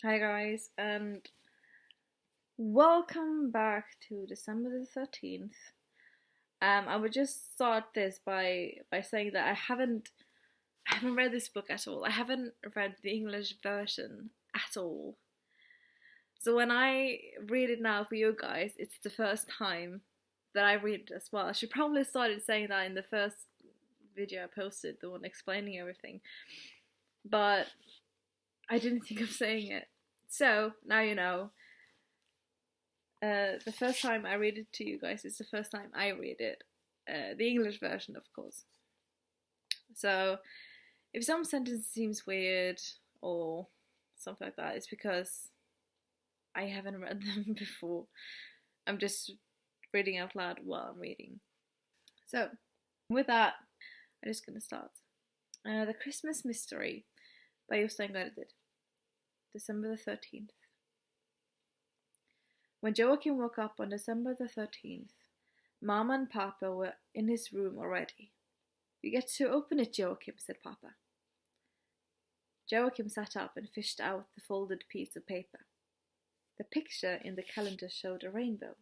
Hi guys, and welcome back to December the 13th. I would just start this by saying that I haven't read this book at all. I haven't read the English version at all. So when I read it now for you guys, it's the first time that I read it as well. I should probably started saying that in the first video I posted, the one explaining everything. But I didn't think of saying it. So now you know. The first time I read it to you guys is the first time I read it. The English version, of course. So, if some sentence seems weird or something like that, it's because I haven't read them before. I'm just reading out loud while I'm reading. So, with that, I'm just gonna start. The Christmas Mystery by Jostein Gaarder, December the 13th. When Joachim woke up on December the 13th, Mama and Papa were in his room already. You get to open it, Joachim, said Papa. Joachim sat up and fished out the folded piece of paper. The picture in the calendar showed a rainbow.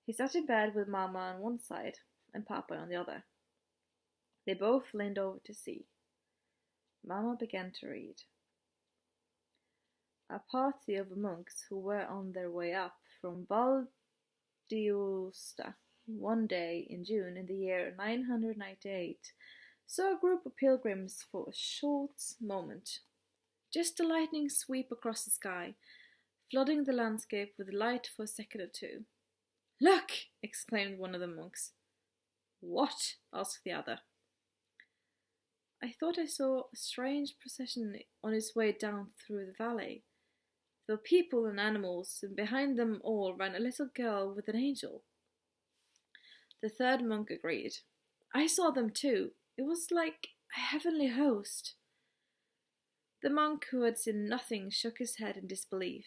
He sat in bed with Mama on one side and Papa on the other. They both leaned over to see. Mama began to read. A party of monks who were on their way up from Val d'Aosta one day in June in the year 998 saw a group of pilgrims for a short moment. Just a lightning sweep across the sky, flooding the landscape with light for a second or two. Look! Exclaimed one of the monks. What? Asked the other. I thought I saw a strange procession on its way down through the valley. There were people and animals, and behind them all ran a little girl with an angel. The third monk agreed. I saw them too. It was like a heavenly host. The monk, who had seen nothing, shook his head in disbelief.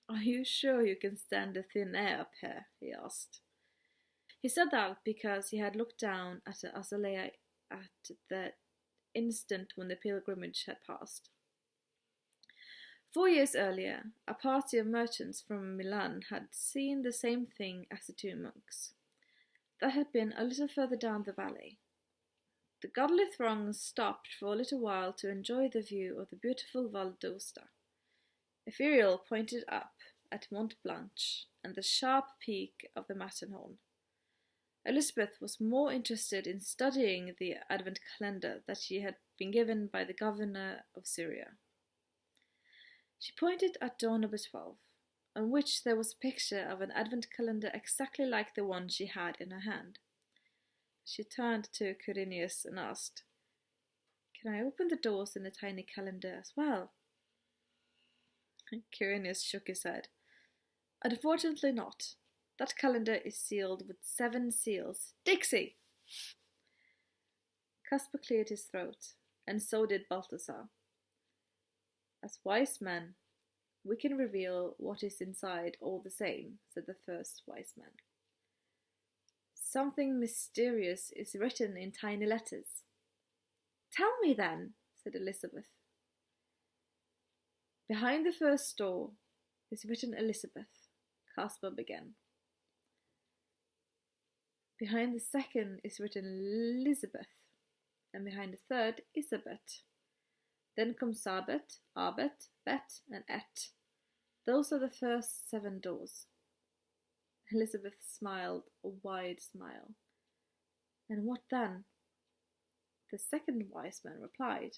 Are you sure you can stand the thin air up here? He asked. He said that because he had looked down at the azalea at the instant when the pilgrimage had passed. 4 years earlier, a party of merchants from Milan had seen the same thing as the two monks. That had been a little further down the valley. The godly throng stopped for a little while to enjoy the view of the beautiful Val d'Aosta. Ethereal pointed up at Mont Blanc and the sharp peak of the Matterhorn. Elizabeth was more interested in studying the Advent calendar that she had been given by the governor of Syria. She pointed at door number 12, on which there was a picture of an Advent calendar exactly like the one she had in her hand. She turned to Quirinius and asked, Can I open the doors in the tiny calendar as well? Quirinius shook his head. Unfortunately not. That calendar is sealed with 7 seals. Dixie! Caspar cleared his throat, and so did Balthasar. As wise men, we can reveal what is inside all the same, said the first wise man. Something mysterious is written in tiny letters. Tell me then, said Elizabeth. Behind the first door is written Elizabeth, Caspar began. Behind the second is written Elizabeth, and behind the third Isabet. Then come Sabet, Abet, Bet, and Et. Those are the first 7 doors. Elizabeth smiled a wide smile. And what then? The second wise man replied.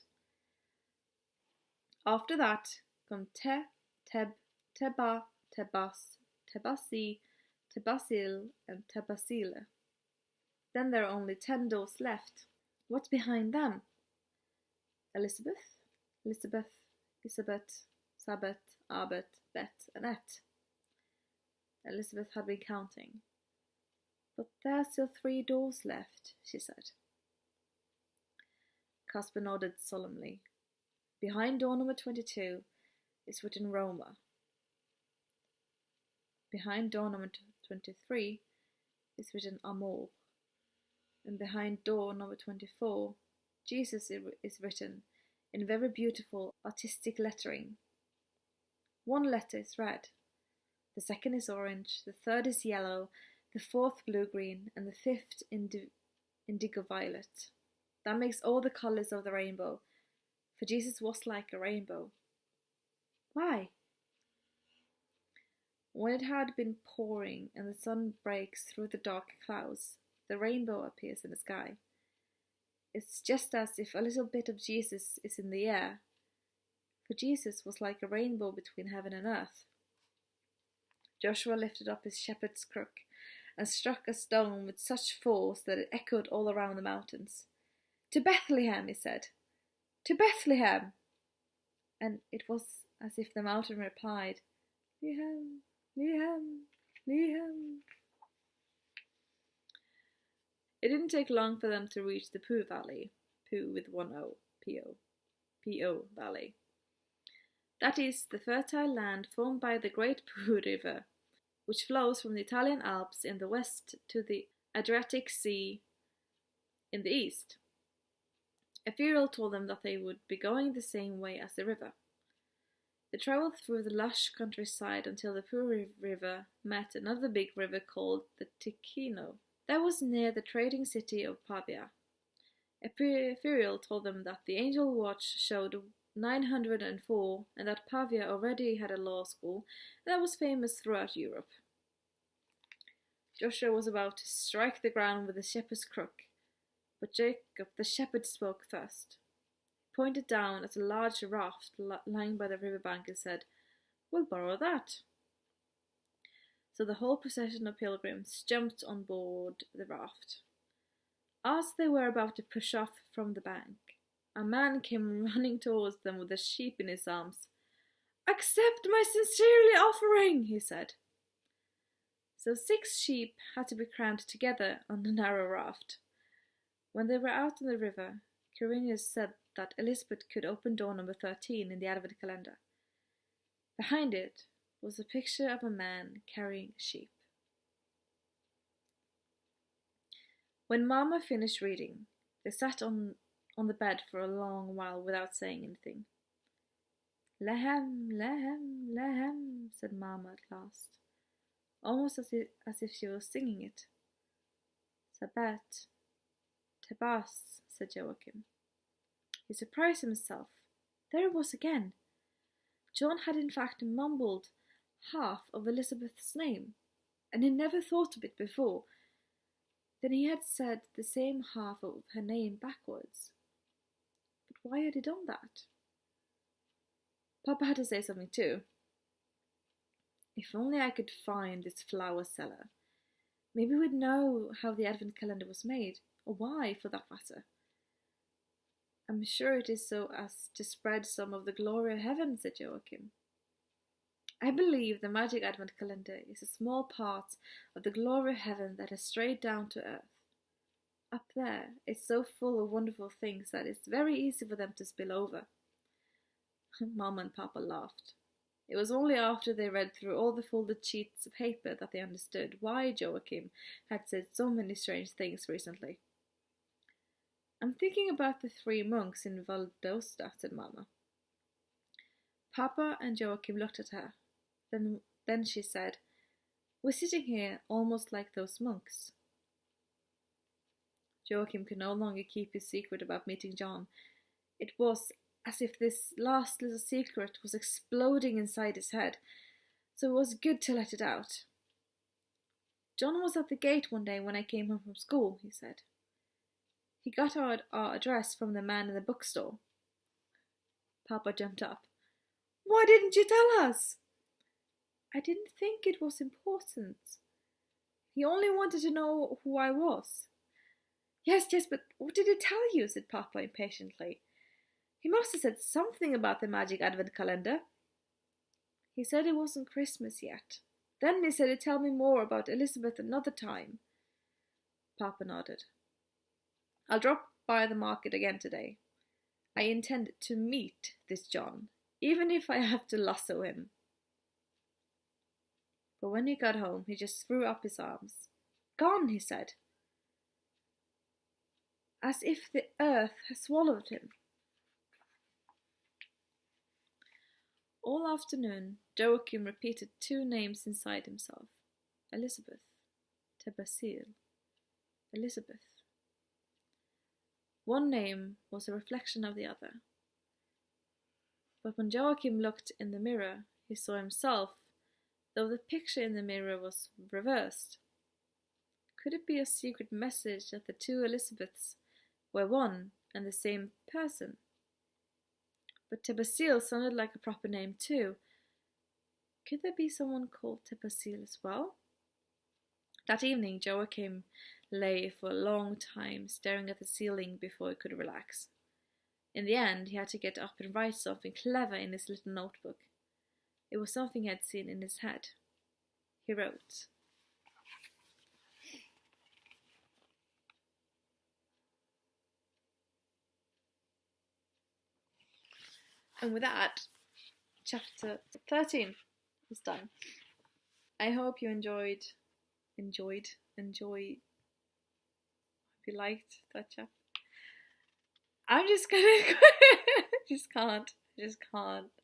After that come Te, Teb, Teba, Tebas, Tebasi, Tebasil, and Tebasile. Then there are only 10 doors left. What's behind them? Elizabeth, Isabet, Sabet, Abet, Bet, and Et. Elizabeth had been counting. But there are still 3 doors left, she said. Caspar nodded solemnly. Behind door number 22 is written Roma. Behind door number 23 is written Amor. And behind door number 24, Jesus is written in very beautiful artistic lettering. One letter is red, the second is orange, the third is yellow, the fourth blue-green, and the fifth indigo violet. That makes all the colors of the rainbow, for Jesus was like a rainbow. Why? When it had been pouring and the sun breaks through the dark clouds, the rainbow appears in the sky. It's just as if a little bit of Jesus is in the air, for Jesus was like a rainbow between heaven and earth. Joshua lifted up his shepherd's crook and struck a stone with such force that it echoed all around the mountains. "To Bethlehem," he said. "To Bethlehem!" And it was as if the mountain replied, "Lehem, Lehem, Lehem." It didn't take long for them to reach the Po Valley, Po with one O, P-O Valley. That is the fertile land formed by the Great Po River, which flows from the Italian Alps in the west to the Adriatic Sea in the east. Ephriel told them that they would be going the same way as the river. They travelled through the lush countryside until the Po River met another big river called the Ticino. That was near the trading city of Pavia. Ephriel told them that the angel watch showed 904 and that Pavia already had a law school that was famous throughout Europe. Joshua was about to strike the ground with his shepherd's crook, but Jacob the shepherd spoke first. He pointed down at a large raft lying by the riverbank and said, "We'll borrow that." So the whole procession of pilgrims jumped on board the raft. As they were about to push off from the bank, a man came running towards them with a sheep in his arms. "Accept my sincerely offering," he said. So 6 sheep had to be crammed together on the narrow raft. When they were out on the river, Quirinius said that Elizabeth could open door number 13 in the Advent calendar. Behind it was a picture of a man carrying a sheep. When Mama finished reading, they sat on the bed for a long while without saying anything. "Lehem, lehem, lehem," said Mama at last, almost as if she was singing it. "Sabet, Tabas," said Joachim. He surprised himself. There it was again. John had in fact mumbled half of Elizabeth's name, and he never thought of it before. Then he had said the same half of her name backwards. But why had he done that? Papa had to say something too. If only I could find this flower seller. Maybe we'd know how the Advent calendar was made, or why, for that matter. "I'm sure it is so as to spread some of the glory of heaven," said Joachim. "I believe the magic Advent calendar is a small part of the glory of heaven that has strayed down to earth. Up there, it's so full of wonderful things that it's very easy for them to spill over." Mama and Papa laughed. It was only after they read through all the folded sheets of paper that they understood why Joachim had said so many strange things recently. "I'm thinking about the 3 monks in Val d'Aosta," said Mama. Papa and Joachim looked at her. Then she said, "We're sitting here almost like those monks." Joachim could no longer keep his secret about meeting John. It was as if this last little secret was exploding inside his head, so it was good to let it out. "John was at the gate one day when I came home from school," he said. "He got our address from the man in the bookstore." Papa jumped up. "Why didn't you tell us?" "I didn't think it was important. He only wanted to know who I was." Yes, but what did he tell you?" said Papa impatiently. "He must have said something about the magic Advent calendar." "He said it wasn't Christmas yet. Then he said he'd tell me more about Elizabeth another time." Papa nodded. "I'll drop by the market again today. I intend to meet this John, even if I have to lasso him." But when he got home, he just threw up his arms. "Gone," he said. As if the earth had swallowed him. All afternoon, Joachim repeated two names inside himself. Elizabeth. Tebasil. Elizabeth. One name was a reflection of the other. But when Joachim looked in the mirror, he saw himself, though the picture in the mirror was reversed. Could it be a secret message that the two Elizabeths were one and the same person? But Tebasil sounded like a proper name too. Could there be someone called Tebasil as well? That evening Joachim lay for a long time staring at the ceiling before he could relax. In the end he had to get up and write something clever in his little notebook. It was something he had seen in his head. He wrote, and with that, chapter 13 is done. I hope you enjoy. Hope you liked that chapter. I'm just gonna just can't.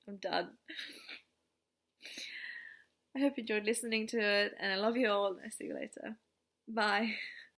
I'm done. I hope you enjoyed listening to it, and I love you all. I'll see you later. Bye.